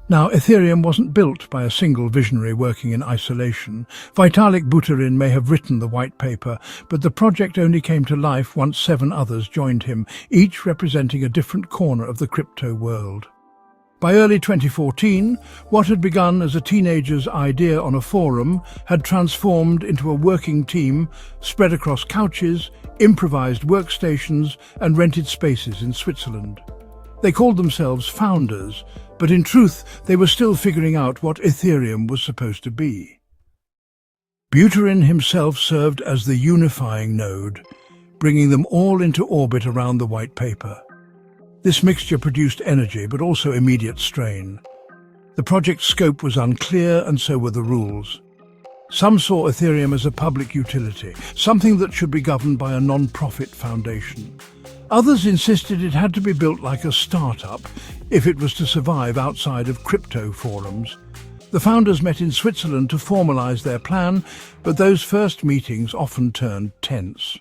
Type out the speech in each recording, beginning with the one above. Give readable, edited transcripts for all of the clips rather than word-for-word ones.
Now, Ethereum wasn't built by a single visionary working in isolation. Vitalik Buterin may have written the white paper, but the project only came to life once 7 others joined him, each representing a different corner of the crypto world. By early 2014, what had begun as a teenager's idea on a forum had transformed into a working team spread across couches, improvised workstations, and rented spaces in Switzerland. They called themselves founders, but in truth they were still figuring out what Ethereum was supposed to be. Buterin himself served as the unifying node, bringing them all into orbit around the white paper. This mixture produced energy, but also immediate strain. The project's scope was unclear, and so were the rules. Some saw Ethereum as a public utility, something that should be governed by a non-profit foundation. Others insisted it had to be built like a startup if it was to survive outside of crypto forums. The founders met in Switzerland to formalize their plan, but those first meetings often turned tense.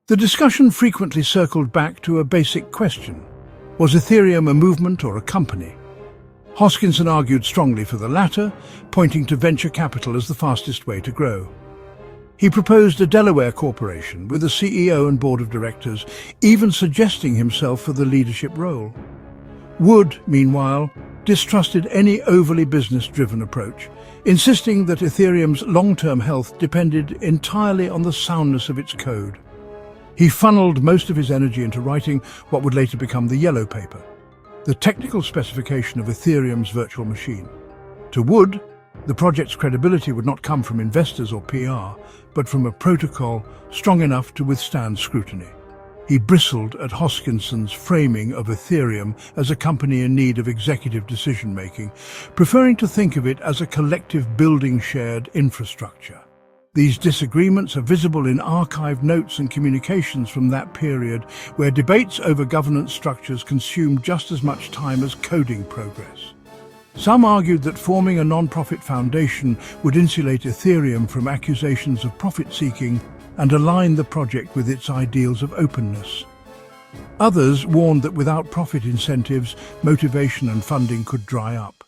The discussion frequently circled back to a basic question. Was Ethereum a movement or a company? Hoskinson argued strongly for the latter, pointing to venture capital as the fastest way to grow. He proposed a Delaware corporation with a CEO and board of directors, even suggesting himself for the leadership role. Wood, meanwhile, distrusted any overly business-driven approach, insisting that Ethereum's long-term health depended entirely on the soundness of its code. He funneled most of his energy into writing what would later become the Yellow Paper, the technical specification of Ethereum's virtual machine. To Wood, the project's credibility would not come from investors or PR, but from a protocol strong enough to withstand scrutiny. He bristled at Hoskinson's framing of Ethereum as a company in need of executive decision-making, preferring to think of it as a collective building shared infrastructure. These disagreements are visible in archived notes and communications from that period, where debates over governance structures consumed just as much time as coding progress. Some argued that forming a non-profit foundation would insulate Ethereum from accusations of profit-seeking and align the project with its ideals of openness. Others warned that without profit incentives, motivation and funding could dry up.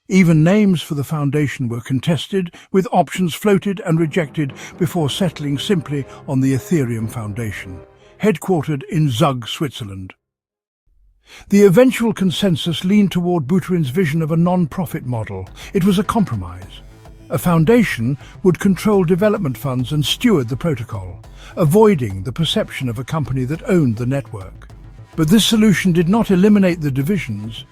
Even names for the foundation were contested, with options floated and rejected before settling simply on the Ethereum Foundation, headquartered in Zug, Switzerland. The eventual consensus leaned toward Buterin's vision of a non-profit model. It was a compromise. A foundation would control development funds and steward the protocol, avoiding the perception of a company that owned the network. But this solution did not eliminate the divisions.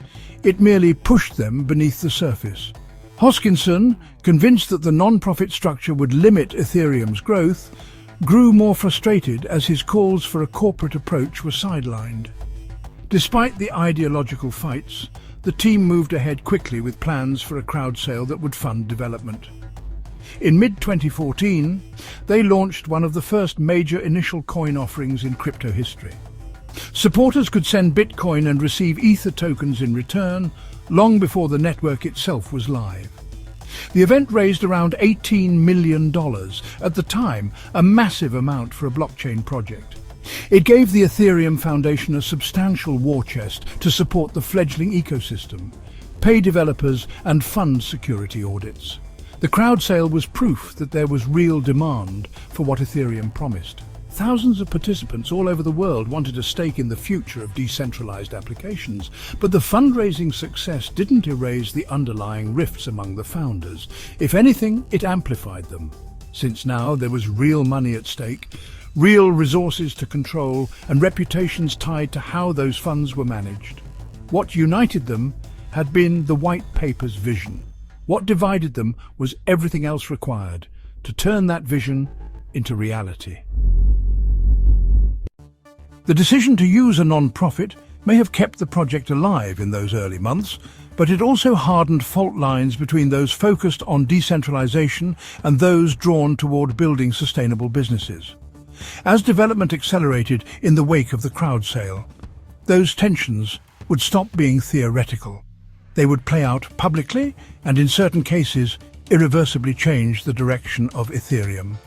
It merely pushed them beneath the surface. Hoskinson, convinced that the non-profit structure would limit Ethereum's growth, grew more frustrated as his calls for a corporate approach were sidelined. Despite the ideological fights, the team moved ahead quickly with plans for a crowd sale that would fund development. In mid-2014, they launched one of the first major initial coin offerings in crypto history. Supporters could send Bitcoin and receive Ether tokens in return, long before the network itself was live. The event raised around $18 million, at the time a massive amount for a blockchain project. It gave the Ethereum Foundation a substantial war chest to support the fledgling ecosystem, pay developers and fund security audits. The crowd sale was proof that there was real demand for what Ethereum promised. Thousands of participants all over the world wanted a stake in the future of decentralized applications, but the fundraising success didn't erase the underlying rifts among the founders. If anything, it amplified them. Since now there was real money at stake, real resources to control, and reputations tied to how those funds were managed. What united them had been the white paper's vision. What divided them was everything else required to turn that vision into reality. The decision to use a non-profit may have kept the project alive in those early months, but it also hardened fault lines between those focused on decentralization and those drawn toward building sustainable businesses. As development accelerated in the wake of the crowd sale, those tensions would stop being theoretical. They would play out publicly and, in certain cases, irreversibly change the direction of Ethereum.